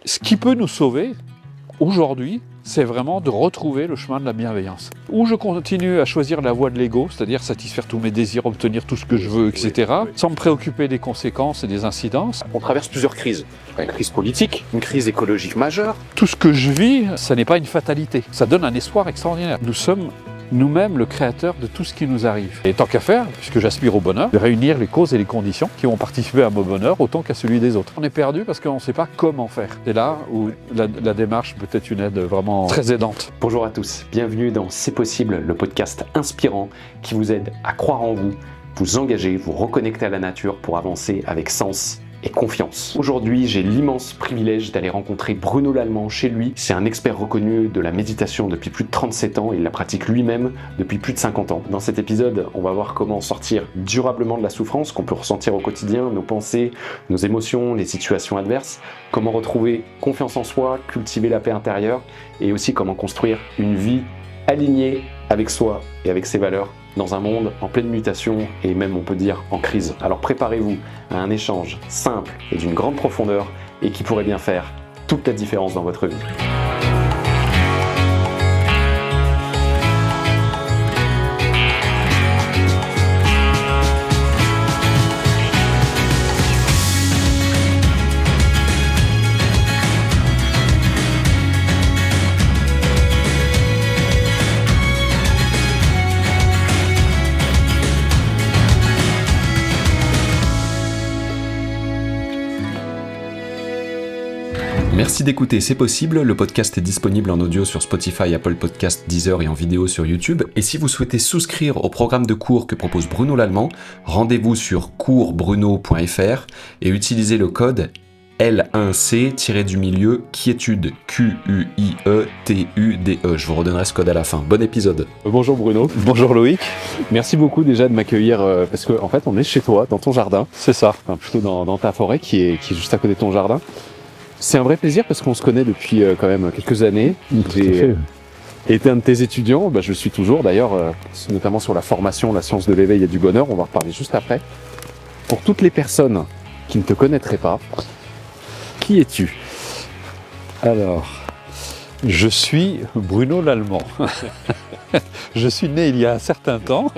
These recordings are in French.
Ce qui peut nous sauver, aujourd'hui, c'est vraiment de retrouver le chemin de la bienveillance. Ou je continue à choisir la voie de l'ego, c'est-à-dire satisfaire tous mes désirs, obtenir tout ce que je veux, etc., sans me préoccuper des conséquences et des incidences. On traverse plusieurs crises. Une crise politique, une crise écologique majeure. Tout ce que je vis, ça n'est pas une fatalité. Ça donne un espoir extraordinaire. Nous sommes nous-mêmes le créateur de tout ce qui nous arrive. Et tant qu'à faire, puisque j'aspire au bonheur, de réunir les causes et les conditions qui vont participer à mon bonheur autant qu'à celui des autres. On est perdu parce qu'on ne sait pas comment faire. C'est là où la démarche peut être une aide vraiment très aidante. Bonjour à tous, bienvenue dans C'est possible, le podcast inspirant qui vous aide à croire en vous, vous engager, vous reconnecter à la nature pour avancer avec sens et confiance. Aujourd'hui, j'ai l'immense privilège d'aller rencontrer Bruno Lallemand chez lui. C'est un expert reconnu de la méditation depuis plus de 37 ans et il la pratique lui-même depuis plus de 50 ans. Dans cet épisode, on va voir comment sortir durablement de la souffrance qu'on peut ressentir au quotidien, nos pensées, nos émotions, les situations adverses, comment retrouver confiance en soi, cultiver la paix intérieure et aussi comment construire une vie alignée avec soi et avec ses valeurs dans un monde en pleine mutation et même on peut dire en crise. Alors préparez-vous à un échange simple et d'une grande profondeur et qui pourrait bien faire toute la différence dans votre vie. Merci d'écouter C'est possible, le podcast est disponible en audio sur Spotify, Apple Podcasts, Deezer et en vidéo sur YouTube. Et si vous souhaitez souscrire au programme de cours que propose Bruno Lallemand, rendez-vous sur coursbruno.fr et utilisez le code L1C-du-milieu quiétude, Q-U-I-E-T-U-D-E. Je vous redonnerai ce code à la fin. Bon épisode. Bonjour Bruno. Bonjour Loïc. Merci beaucoup déjà de m'accueillir parce qu'en fait on est chez toi, dans ton jardin. C'est ça. Enfin, plutôt dans ta forêt qui est juste à côté de ton jardin. C'est un vrai plaisir parce qu'on se connaît depuis quand même quelques années. J'ai été un de tes étudiants, je le suis toujours d'ailleurs, notamment sur la formation, la science de l'éveil et du bonheur, on va en reparler juste après. Pour toutes les personnes qui ne te connaîtraient pas, qui es-tu ? Alors, je suis Bruno Lallemand. Je suis né il y a un certain temps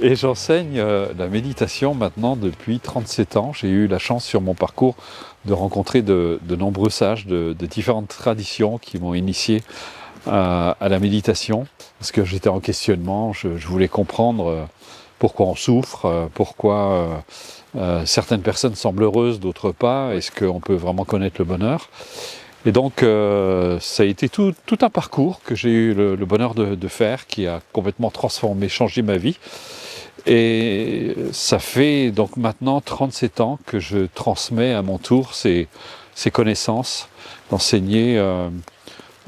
et j'enseigne la méditation maintenant depuis 37 ans. J'ai eu la chance sur mon parcours de rencontrer de nombreux sages de différentes traditions qui m'ont initié à la méditation parce que j'étais en questionnement, je voulais comprendre pourquoi on souffre, pourquoi certaines personnes semblent heureuses, d'autres pas, est-ce qu'on peut vraiment connaître le bonheur ? Et donc ça a été tout un parcours que j'ai eu le bonheur de faire qui a complètement transformé, changé ma vie. Et ça fait donc maintenant 37 ans que je transmets à mon tour ces connaissances, d'enseigner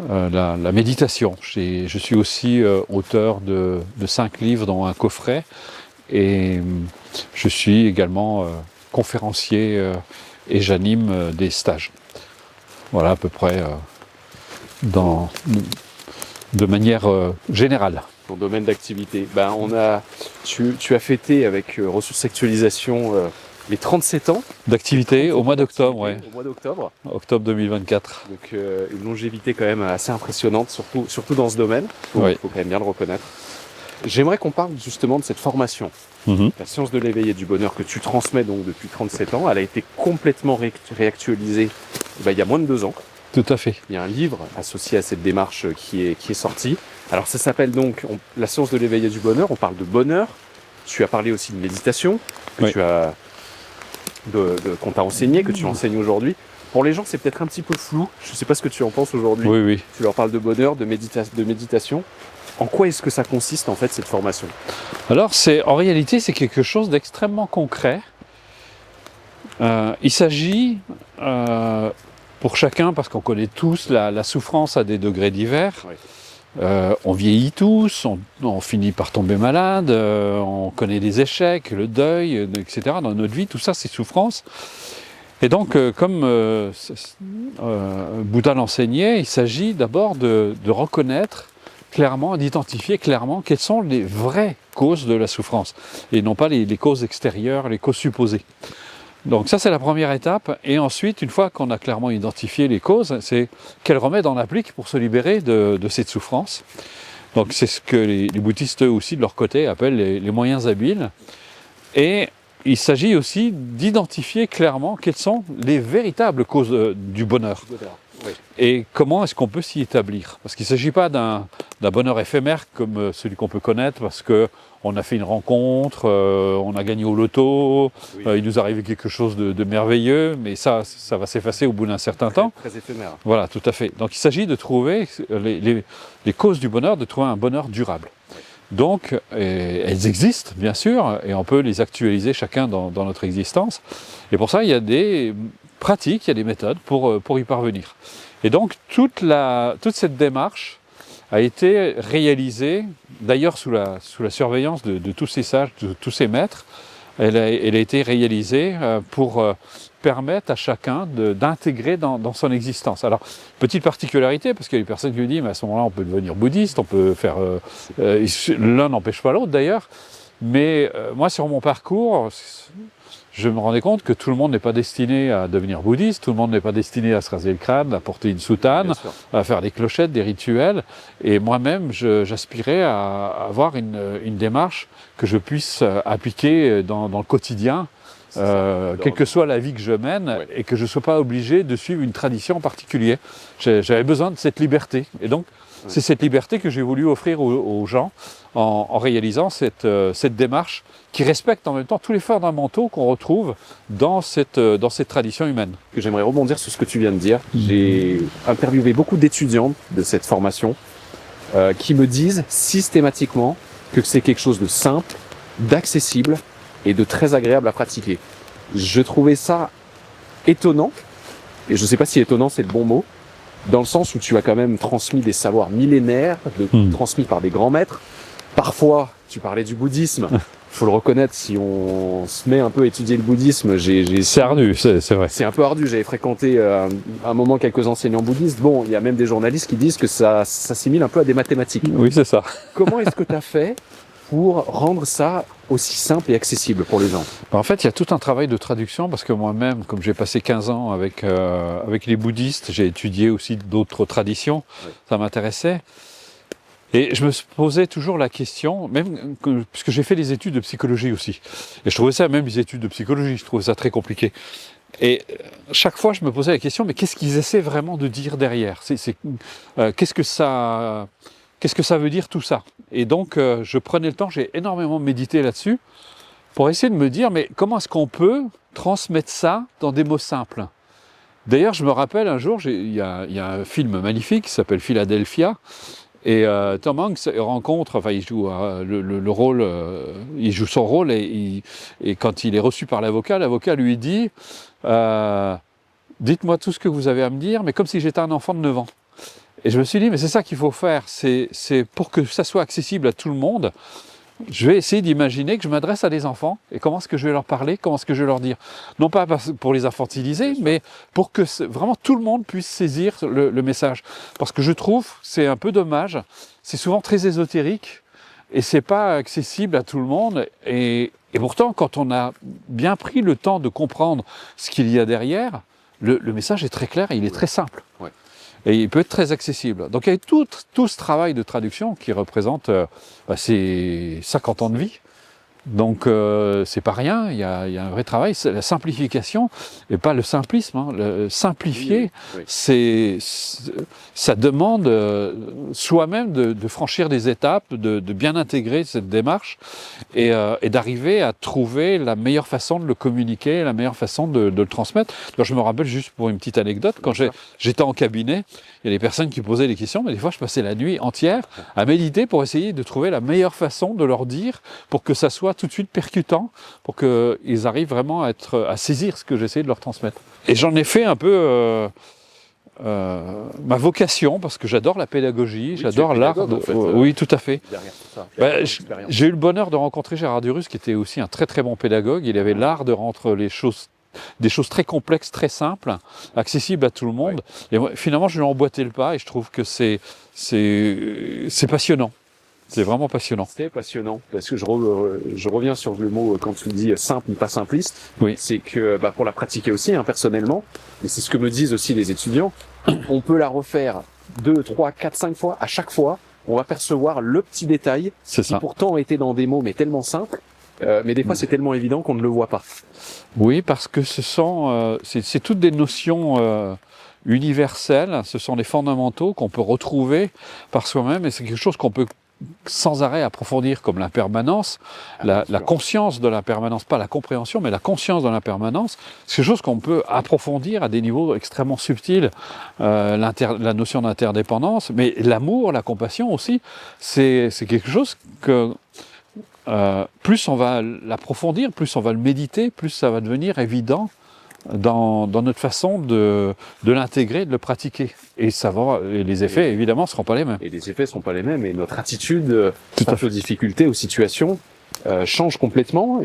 la méditation. Je suis aussi auteur de 5 livres dont un coffret et je suis également conférencier et j'anime des stages. Voilà à peu près de manière générale. Ton domaine d'activité. Tu as fêté avec Ressources Actualisation les 37 ans d'activité au mois d'octobre, ouais. Au mois d'octobre. Octobre 2024. Donc une longévité quand même assez impressionnante, surtout dans ce domaine. Faut quand même bien le reconnaître. J'aimerais qu'on parle justement de cette formation. La science de l'éveil et du bonheur que tu transmets donc depuis 37 ans. Elle a été complètement réactualisée il y a moins de 2 ans. Tout à fait. Il y a un livre associé à cette démarche qui est sorti. Alors ça s'appelle donc La science de l'éveil et du bonheur. On parle de bonheur. Tu as parlé aussi de méditation qu'on t'a enseigné, que tu enseignes aujourd'hui. Pour les gens, c'est peut-être un petit peu flou. Je ne sais pas ce que tu en penses aujourd'hui. Oui. Tu leur parles de bonheur, de méditation. En quoi est-ce que ça consiste en fait cette formation ? Alors en réalité, c'est quelque chose d'extrêmement concret. Il s'agit pour chacun, parce qu'on connaît tous la souffrance à des degrés divers. Oui. On vieillit tous, on finit par tomber malade, on connaît les échecs, le deuil, etc. Dans notre vie, tout ça, c'est souffrance. Et donc, comme Bouddha l'enseignait, il s'agit d'abord de reconnaître clairement, d'identifier clairement quelles sont les vraies causes de la souffrance, et non pas les causes extérieures, les causes supposées. Donc ça, c'est la première étape. Et ensuite, une fois qu'on a clairement identifié les causes, c'est quel remède on applique pour se libérer de cette souffrance. Donc c'est ce que les bouddhistes eux aussi, de leur côté, appellent les moyens habiles. Et il s'agit aussi d'identifier clairement quelles sont les véritables causes du bonheur. Oui. Et comment est-ce qu'on peut s'y établir? Parce qu'il ne s'agit pas d'un bonheur éphémère comme celui qu'on peut connaître parce qu'on a fait une rencontre, on a gagné au loto, Oui. Il nous arrive quelque chose de merveilleux, mais ça va s'effacer au bout d'un certain temps. Très éphémère. Voilà, tout à fait. Donc il s'agit de trouver les causes du bonheur, de trouver un bonheur durable. Donc elles existent, bien sûr, et on peut les actualiser chacun dans notre existence. Et pour ça, il y a des pratiques, il y a des méthodes pour y parvenir. Et donc toute cette démarche a été réalisée, d'ailleurs sous la surveillance de tous ces sages, de tous ces maîtres. Elle a été réalisée pour permettre à chacun d'intégrer dans son existence. Alors, petite particularité, parce qu'il y a des personnes qui me disent, mais à ce moment-là, on peut devenir bouddhiste, on peut faire... l'un n'empêche pas l'autre, d'ailleurs. Mais moi, sur mon parcours, je me rendais compte que tout le monde n'est pas destiné à devenir bouddhiste, tout le monde n'est pas destiné à se raser le crâne, à porter une soutane, à faire des clochettes, des rituels. Et moi-même, j'aspirais à avoir une démarche que je puisse appliquer dans le quotidien, quelle que soit la vie que je mène, et que je ne sois pas obligé de suivre une tradition en particulier. J'avais besoin de cette liberté. Et donc, c'est cette liberté que j'ai voulu offrir aux gens en réalisant cette démarche qui respecte en même temps tous les fondamentaux qu'on retrouve dans cette tradition humaine. J'aimerais rebondir sur ce que tu viens de dire. J'ai interviewé beaucoup d'étudiants de cette formation qui me disent systématiquement que c'est quelque chose de simple, d'accessible et de très agréable à pratiquer. Je trouvais ça étonnant, et je ne sais pas si étonnant c'est le bon mot, dans le sens où tu as quand même transmis des savoirs millénaires, transmis par des grands maîtres. Parfois, tu parlais du bouddhisme. Il faut le reconnaître, si on se met un peu à étudier le bouddhisme, c'est ardu, c'est vrai. C'est un peu ardu. J'avais fréquenté à un moment quelques enseignants bouddhistes. Bon, il y a même des journalistes qui disent que ça s'assimile un peu à des mathématiques. Oui, c'est ça. Comment est-ce que tu as fait pour rendre ça aussi simple et accessible pour les gens? En fait, il y a tout un travail de traduction parce que moi-même, comme j'ai passé 15 ans avec les bouddhistes, j'ai étudié aussi d'autres traditions, ça m'intéressait. Et je me posais toujours la question, puisque j'ai fait des études de psychologie aussi, et je trouvais ça, même les études de psychologie, je trouvais ça très compliqué. Et chaque fois, je me posais la question, mais qu'est-ce qu'ils essaient vraiment de dire derrière? Qu'est-ce que ça veut dire tout ça? Et donc, je prenais le temps, j'ai énormément médité là-dessus, pour essayer de me dire, mais comment est-ce qu'on peut transmettre ça dans des mots simples? D'ailleurs, je me rappelle un jour, il y a un film magnifique qui s'appelle Philadelphia, et Tom Hanks rencontre, enfin il joue le rôle, il joue son rôle, et quand il est reçu par l'avocat lui dit dites-moi tout ce que vous avez à me dire, mais comme si j'étais un enfant de 9 ans. Et je me suis dit, mais c'est ça qu'il faut faire, c'est pour que ça soit accessible à tout le monde. Je vais essayer d'imaginer que je m'adresse à des enfants, et comment est-ce que je vais leur parler, comment est-ce que je vais leur dire. Non pas pour les infantiliser, mais pour que vraiment tout le monde puisse saisir le message. Parce que je trouve, c'est un peu dommage, c'est souvent très ésotérique, et c'est pas accessible à tout le monde. Et pourtant, quand on a bien pris le temps de comprendre ce qu'il y a derrière, le message est très clair et il est très simple. Ouais. Et il peut être très accessible. Donc il y a tout ce travail de traduction qui représente c'est 50 ans de vie. Donc c'est pas rien, il y a un vrai travail. C'est la simplification et pas le simplisme. Hein. Le simplifier, ça demande soi-même de franchir des étapes, de bien intégrer cette démarche et d'arriver à trouver la meilleure façon de le communiquer, la meilleure façon de le transmettre. Alors, je me rappelle juste pour une petite anecdote, quand j'étais en cabinet, il y a des personnes qui posaient des questions, mais des fois je passais la nuit entière à méditer pour essayer de trouver la meilleure façon de leur dire pour que ça soit tout de suite percutant, pour qu'ils arrivent vraiment à saisir ce que j'essayais de leur transmettre. Et j'en ai fait un peu ma vocation, parce que j'adore la pédagogie, j'adore l'art. En fait, oui, tout à fait. J'ai eu le bonheur de rencontrer Gérard Durus, qui était aussi un très très bon pédagogue. Il avait l'art de rendre des choses très complexes, très simples, accessibles à tout le monde. Et moi, finalement, je lui ai emboîté le pas et je trouve que c'est passionnant. C'est vraiment passionnant. C'est passionnant, parce que je reviens sur le mot quand tu dis simple mais pas simpliste. Oui. C'est que pour la pratiquer aussi, personnellement, et c'est ce que me disent aussi les étudiants, on peut la refaire 2, 3, 4, 5 fois. À chaque fois, on va percevoir le petit détail C'est qui ça. pourtant était dans des mots mais tellement simples. Mais des fois, c'est tellement évident qu'on ne le voit pas. Oui, parce que c'est toutes des notions universelles, ce sont des fondamentaux qu'on peut retrouver par soi-même et c'est quelque chose qu'on peut sans arrêt approfondir comme l'impermanence, la conscience de l'impermanence, pas la compréhension, mais la conscience de l'impermanence, c'est quelque chose qu'on peut approfondir à des niveaux extrêmement subtils, la notion d'interdépendance, mais l'amour, la compassion aussi, c'est quelque chose que plus on va l'approfondir, plus on va le méditer, plus ça va devenir évident dans notre façon de l'intégrer, de le pratiquer. Et les effets, évidemment, ne seront pas les mêmes. Et les effets seront pas les mêmes, et notre attitude face aux difficultés, aux situations, change complètement.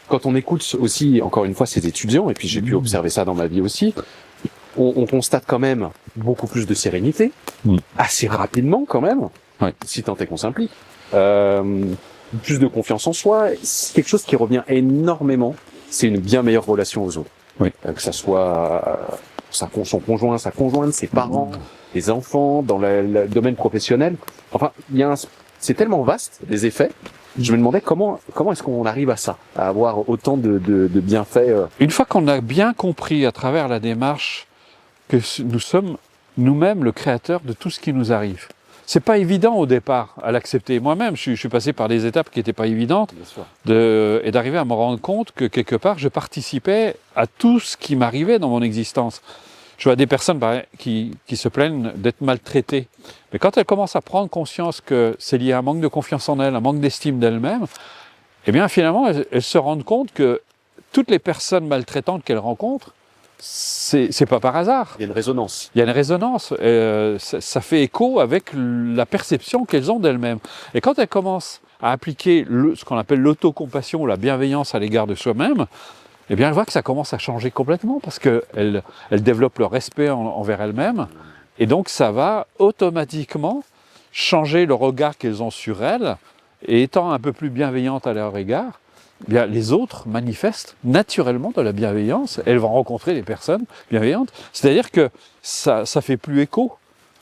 Quand on écoute aussi, encore une fois, ces étudiants, et puis j'ai pu observer ça dans ma vie aussi, on constate quand même beaucoup plus de sérénité, assez rapidement quand même, si tant est qu'on s'implique. Plus de confiance en soi, c'est quelque chose qui revient énormément, c'est une bien meilleure relation aux autres. Que ça soit son conjoint, sa conjointe, ses parents, les enfants, dans le domaine professionnel. Enfin, c'est tellement vaste, les effets. Je me demandais comment est-ce qu'on arrive à ça, à avoir autant de bienfaits. Une fois qu'on a bien compris à travers la démarche que nous sommes nous-mêmes le créateur de tout ce qui nous arrive. C'est pas évident au départ à l'accepter. Moi-même, je suis passé par des étapes qui n'étaient pas évidentes et d'arriver à me rendre compte que quelque part, je participais à tout ce qui m'arrivait dans mon existence. Je vois des personnes qui se plaignent d'être maltraitées. Mais quand elles commencent à prendre conscience que c'est lié à un manque de confiance en elles, un manque d'estime d'elles-mêmes, eh bien finalement, elles se rendent compte que toutes les personnes maltraitantes qu'elles rencontrent, c'est pas par hasard. Il y a une résonance. Il y a une résonance. Ça fait écho avec la perception qu'elles ont d'elles-mêmes. Et quand elles commencent à appliquer ce qu'on appelle l'autocompassion ou la bienveillance à l'égard de soi-même, eh bien, elles voient que ça commence à changer complètement parce qu'elles développent le respect envers elles-mêmes. Et donc, ça va automatiquement changer le regard qu'elles ont sur elles. Et étant un peu plus bienveillantes à leur égard, eh bien, les autres manifestent naturellement de la bienveillance. Elles vont rencontrer des personnes bienveillantes. C'est-à-dire que ça fait plus écho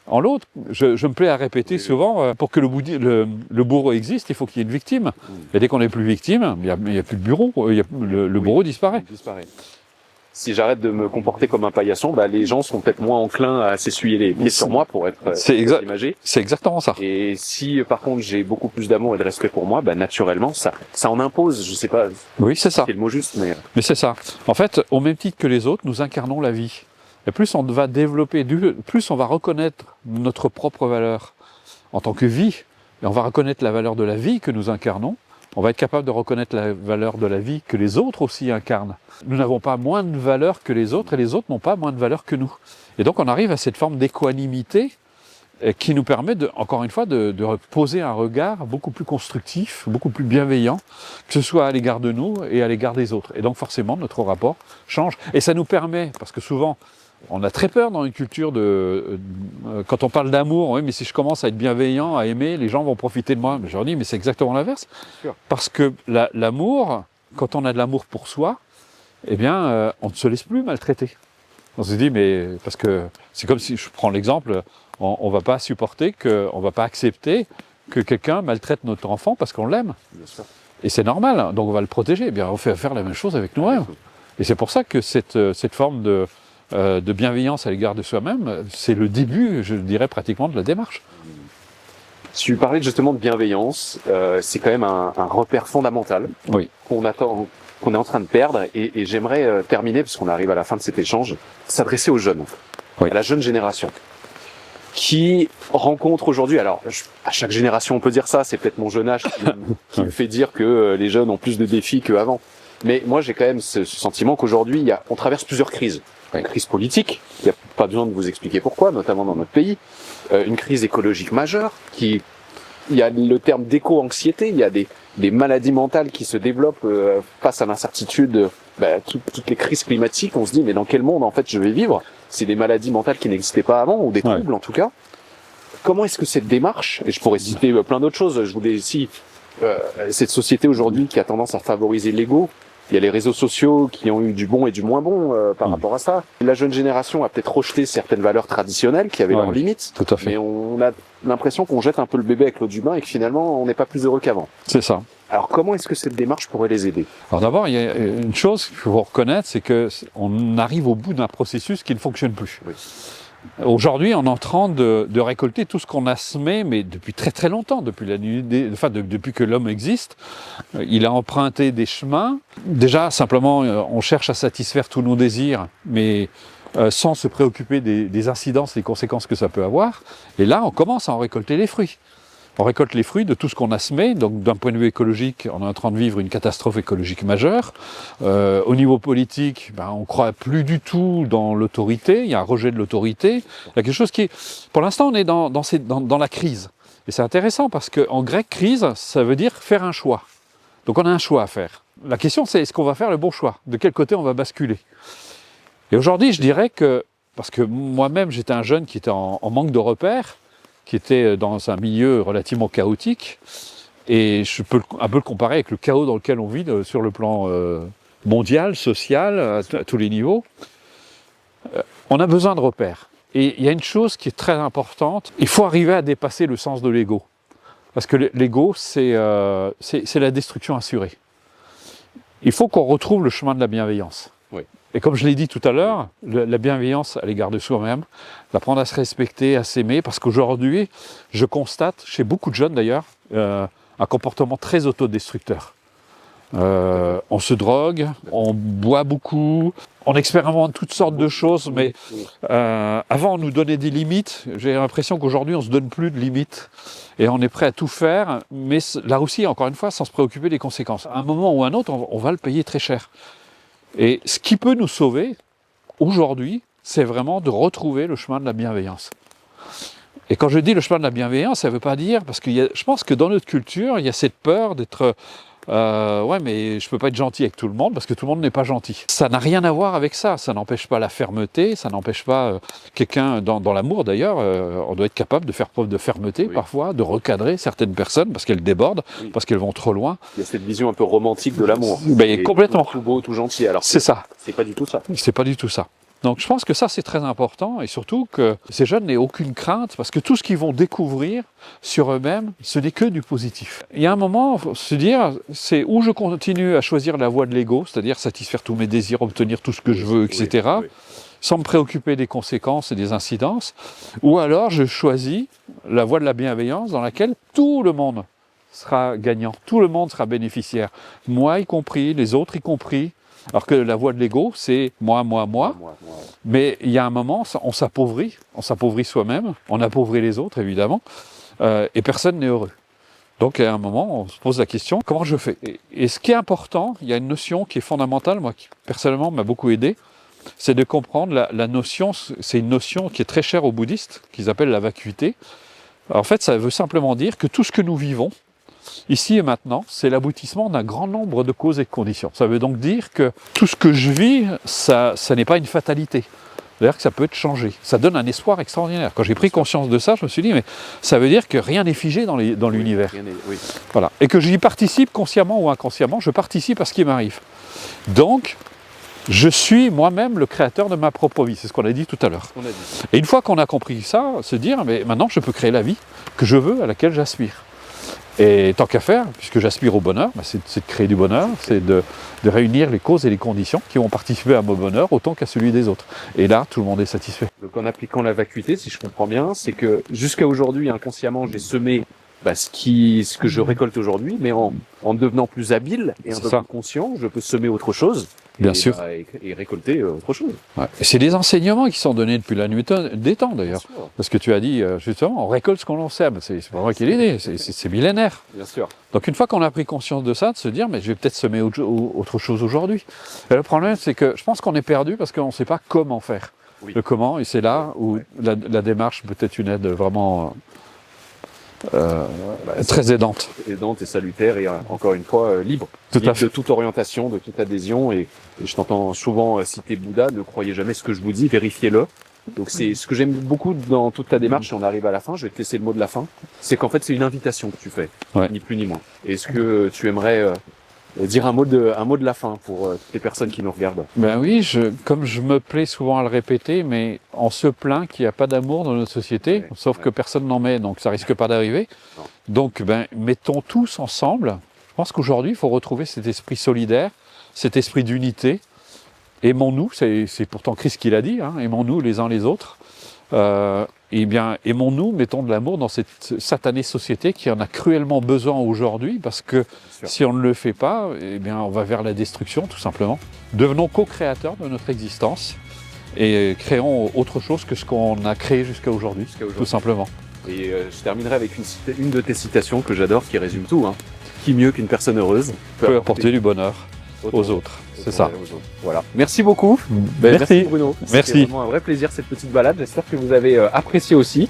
en l'autre. Je me plais à répéter souvent, pour que le bourreau existe, il faut qu'il y ait une victime. Et dès qu'on n'est plus victime, il n'y a plus de bureau, le bourreau disparaît. Si j'arrête de me comporter comme un paillasson, les gens seront peut-être moins enclins à s'essuyer les pieds sur moi pour être imagé. C'est exactement ça. Et si par contre j'ai beaucoup plus d'amour et de respect pour moi, naturellement ça en impose, je sais pas. Oui, c'est ça. C'est le mot juste, mais c'est ça. En fait, au même titre que les autres, nous incarnons la vie. Et plus on va développer, plus on va reconnaître notre propre valeur en tant que vie, et on va reconnaître la valeur de la vie que nous incarnons, on va être capable de reconnaître la valeur de la vie que les autres aussi incarnent. Nous n'avons pas moins de valeur que les autres et les autres n'ont pas moins de valeur que nous. Et donc on arrive à cette forme d'équanimité qui nous permet, encore une fois, de poser un regard beaucoup plus constructif, beaucoup plus bienveillant, que ce soit à l'égard de nous et à l'égard des autres. Et donc forcément, notre rapport change. Et ça nous permet, parce que souvent, on a très peur dans une culture quand on parle d'amour, oui, mais si je commence à être bienveillant, à aimer, les gens vont profiter de moi. Je leur dis, mais c'est exactement l'inverse. Parce que l'amour, quand on a de l'amour pour soi, eh bien, on ne se laisse plus maltraiter. On se dit, mais parce que c'est comme si, je prends l'exemple, on ne va pas supporter, on ne va pas accepter que quelqu'un maltraite notre enfant parce qu'on l'aime. Et c'est normal, donc on va le protéger. Eh bien, on fait faire la même chose avec nous-mêmes. Et c'est pour ça que cette forme de bienveillance à l'égard de soi-même, c'est le début, je dirais, pratiquement de la démarche. Tu parlais justement de bienveillance, c'est quand même un repère fondamental qu'on est en train de perdre, et j'aimerais terminer, parce qu'on arrive à la fin de cet échange, s'adresser aux jeunes, à la jeune génération, qui rencontre aujourd'hui, alors à chaque génération on peut dire ça, c'est peut-être mon jeune âge qui me fait dire que les jeunes ont plus de défis qu'avant, mais moi j'ai quand même ce sentiment qu'aujourd'hui on traverse plusieurs crises. Une crise politique, il n'y a pas besoin de vous expliquer pourquoi, notamment dans notre pays, une crise écologique majeure, il y a le terme d'éco-anxiété, il y a des maladies mentales qui se développent face à l'incertitude, toutes les crises climatiques, on se dit mais dans quel monde en fait je vais vivre? C'est des maladies mentales qui n'existaient pas avant, ou des troubles en tout cas. comment est-ce que cette démarche, et je pourrais citer plein d'autres choses, je voulais ici, cette société aujourd'hui qui a tendance à favoriser l'ego, il y a les réseaux sociaux qui ont eu du bon et du moins bon par rapport à ça. La jeune génération a peut-être rejeté certaines valeurs traditionnelles qui avaient leurs limites, tout à fait. mais on a l'impression qu'on jette un peu le bébé avec l'eau du bain et que finalement on n'est pas plus heureux qu'avant. C'est ça. Alors comment est-ce que cette démarche pourrait les aider? Alors d'abord, il y a une chose qu'il faut reconnaître, c'est qu'on arrive au bout d'un processus qui ne fonctionne plus. Oui. Aujourd'hui, on est en train de récolter tout ce qu'on a semé, mais depuis très très longtemps, depuis depuis que l'homme existe. Il a emprunté des chemins. Déjà, simplement, on cherche à satisfaire tous nos désirs, mais sans se préoccuper des incidences, des conséquences que ça peut avoir. Et là, on commence à en récolter les fruits. On récolte les fruits de tout ce qu'on a semé. Donc, d'un point de vue écologique, on est en train de vivre une catastrophe écologique majeure. Au niveau politique, on ne croit plus du tout dans l'autorité. Il y a un rejet de l'autorité. Il y a quelque chose qui est... Pour l'instant, on est dans la crise. Et c'est intéressant parce qu'en grec, crise, ça veut dire faire un choix. Donc, on a un choix à faire. La question, c'est est-ce qu'on va faire le bon choix? De quel côté on va basculer? Et aujourd'hui, je dirais que... Parce que moi-même, j'étais un jeune qui était en manque de repères, qui était dans un milieu relativement chaotique, et je peux un peu le comparer avec le chaos dans lequel on vit sur le plan mondial, social, à tous les niveaux. On a besoin de repères. Et il y a une chose qui est très importante, il faut arriver à dépasser le sens de l'ego. Parce que l'ego, c'est la destruction assurée. Il faut qu'on retrouve le chemin de la bienveillance. Oui. Et comme je l'ai dit tout à l'heure, la bienveillance à l'égard de soi-même, d'apprendre à se respecter, à s'aimer, parce qu'aujourd'hui, je constate, chez beaucoup de jeunes d'ailleurs, un comportement très autodestructeur. On se drogue, on boit beaucoup, on expérimente toutes sortes de choses, mais avant on nous donnait des limites. J'ai l'impression qu'aujourd'hui on ne se donne plus de limites et on est prêt à tout faire, mais là aussi, encore une fois, sans se préoccuper des conséquences. À un moment ou à un autre, on va le payer très cher. Et ce qui peut nous sauver, aujourd'hui, c'est vraiment de retrouver le chemin de la bienveillance. Et quand je dis le chemin de la bienveillance, ça ne veut pas dire, parce que je pense que dans notre culture, il y a cette peur d'être... ouais, mais je ne peux pas être gentil avec tout le monde, parce que tout le monde n'est pas gentil. Ça n'a rien à voir avec ça. Ça n'empêche pas la fermeté, ça n'empêche pas quelqu'un, dans l'amour d'ailleurs, on doit être capable de faire preuve de fermeté parfois, de recadrer certaines personnes, parce qu'elles débordent, parce qu'elles vont trop loin. Il y a cette vision un peu romantique de l'amour. Complètement. Tout beau, tout gentil. Alors c'est ça. C'est pas du tout ça. C'est pas du tout ça. Donc je pense que ça c'est très important, et surtout que ces jeunes n'aient aucune crainte, parce que tout ce qu'ils vont découvrir sur eux-mêmes, ce n'est que du positif. Il y a un moment, il faut se dire, c'est où je continue à choisir la voie de l'ego, c'est-à-dire satisfaire tous mes désirs, obtenir tout ce que je veux, etc., sans me préoccuper des conséquences et des incidences, ou alors je choisis la voie de la bienveillance dans laquelle tout le monde sera gagnant, tout le monde sera bénéficiaire, moi y compris, les autres y compris. Alors que la voie de l'ego, c'est moi. Mais il y a un moment, on s'appauvrit soi-même, on appauvrit les autres évidemment, et personne n'est heureux. Donc à un moment, on se pose la question, comment je fais? Et ce qui est important, il y a une notion qui est fondamentale, moi qui personnellement m'a beaucoup aidé, c'est de comprendre la notion, c'est une notion qui est très chère aux bouddhistes, qu'ils appellent la vacuité. Alors, en fait, ça veut simplement dire que tout ce que nous vivons, ici et maintenant, c'est l'aboutissement d'un grand nombre de causes et de conditions. Ça veut donc dire que tout ce que je vis, ça n'est pas une fatalité. C'est-à-dire que ça peut être changé. Ça donne un espoir extraordinaire. Quand j'ai pris conscience de ça, je me suis dit, mais ça veut dire que rien n'est figé dans l'univers. Voilà. Et que j'y participe consciemment ou inconsciemment, je participe à ce qui m'arrive. Donc, je suis moi-même le créateur de ma propre vie. C'est ce qu'on a dit tout à l'heure. Et une fois qu'on a compris ça, se dire, mais maintenant je peux créer la vie que je veux, à laquelle j'aspire. Et tant qu'à faire, puisque j'aspire au bonheur, c'est de créer du bonheur, c'est de réunir les causes et les conditions qui vont participer à mon bonheur autant qu'à celui des autres. Et là, tout le monde est satisfait. Donc en appliquant la vacuité, si je comprends bien, c'est que jusqu'à aujourd'hui, inconsciemment, j'ai semé ce que je récolte aujourd'hui, mais en devenant plus habile et un peu plus conscient, je peux semer autre chose. Bien sûr. Et récolter autre chose. Ouais. C'est des enseignements qui sont donnés depuis la nuit des temps d'ailleurs. Parce que tu as dit justement, on récolte ce qu'on en sème. C'est pas moi qui l'ai dit, c'est millénaire. Bien sûr. Donc une fois qu'on a pris conscience de ça, de se dire, mais je vais peut-être semer autre chose aujourd'hui. Et le problème, c'est que je pense qu'on est perdu parce qu'on ne sait pas comment faire. Le comment, et c'est là où la démarche peut être une aide vraiment très aidante. Aidante et salutaire et encore une fois libre. Libre de toute orientation, de toute adhésion. Et je t'entends souvent citer Bouddha, ne croyez jamais ce que je vous dis, vérifiez-le. Donc c'est ce que j'aime beaucoup dans toute ta démarche, et on arrive à la fin, je vais te laisser le mot de la fin, c'est qu'en fait c'est une invitation que tu fais, ni plus ni moins. Est-ce que tu aimerais dire un mot de la fin pour toutes les personnes qui nous regardent? Ben oui, comme je me plais souvent à le répéter, mais on se plaint qu'il n'y a pas d'amour dans notre société, sauf que personne n'en met, donc ça risque pas d'arriver. Non. Donc mettons tous ensemble. Je pense qu'aujourd'hui, il faut retrouver cet esprit solidaire, cet esprit d'unité. Aimons-nous, c'est pourtant Christ qui l'a dit, hein, aimons-nous les uns les autres. Eh bien, aimons-nous, mettons de l'amour dans cette satanée société qui en a cruellement besoin aujourd'hui, parce que si on ne le fait pas, eh bien, on va vers la destruction, tout simplement. Devenons co-créateurs de notre existence et créons autre chose que ce qu'on a créé jusqu'à aujourd'hui, tout simplement. Et je terminerai avec une de tes citations que j'adore, qui résume tout. Hein. Qui mieux qu'une personne heureuse peut apporter du bonheur aux autres. C'est ça. Voilà. Merci beaucoup. Merci Bruno. Merci. C'était vraiment un vrai plaisir cette petite balade. J'espère que vous avez apprécié aussi.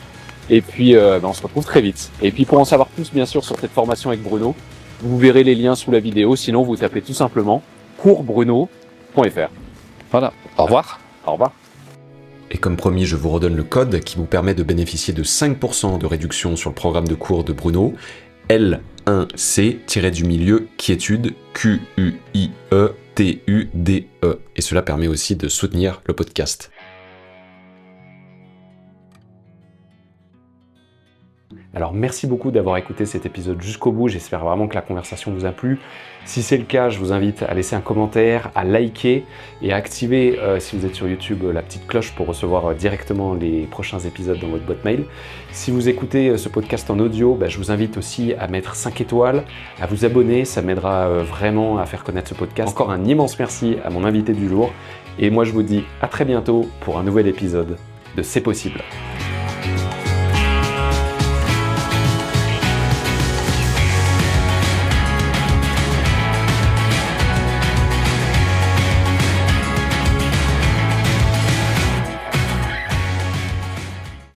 Et puis on se retrouve très vite. Et puis pour en savoir plus bien sûr sur cette formation avec Bruno, vous verrez les liens sous la vidéo. Sinon vous tapez tout simplement coursbruno.fr. Voilà. Au revoir. Au revoir. Et comme promis, je vous redonne le code qui vous permet de bénéficier de 5% de réduction sur le programme de cours de Bruno. L1C-du-milieu quiétude QUIETUDE. Et cela permet aussi de soutenir le podcast. Alors merci beaucoup d'avoir écouté cet épisode jusqu'au bout, j'espère vraiment que la conversation vous a plu. Si c'est le cas, je vous invite à laisser un commentaire, à liker et à activer, si vous êtes sur YouTube, la petite cloche pour recevoir directement les prochains épisodes dans votre boîte mail. Si vous écoutez ce podcast en audio, je vous invite aussi à mettre 5 étoiles, à vous abonner, ça m'aidera vraiment à faire connaître ce podcast. Encore un immense merci à mon invité du jour et moi je vous dis à très bientôt pour un nouvel épisode de C'est possible.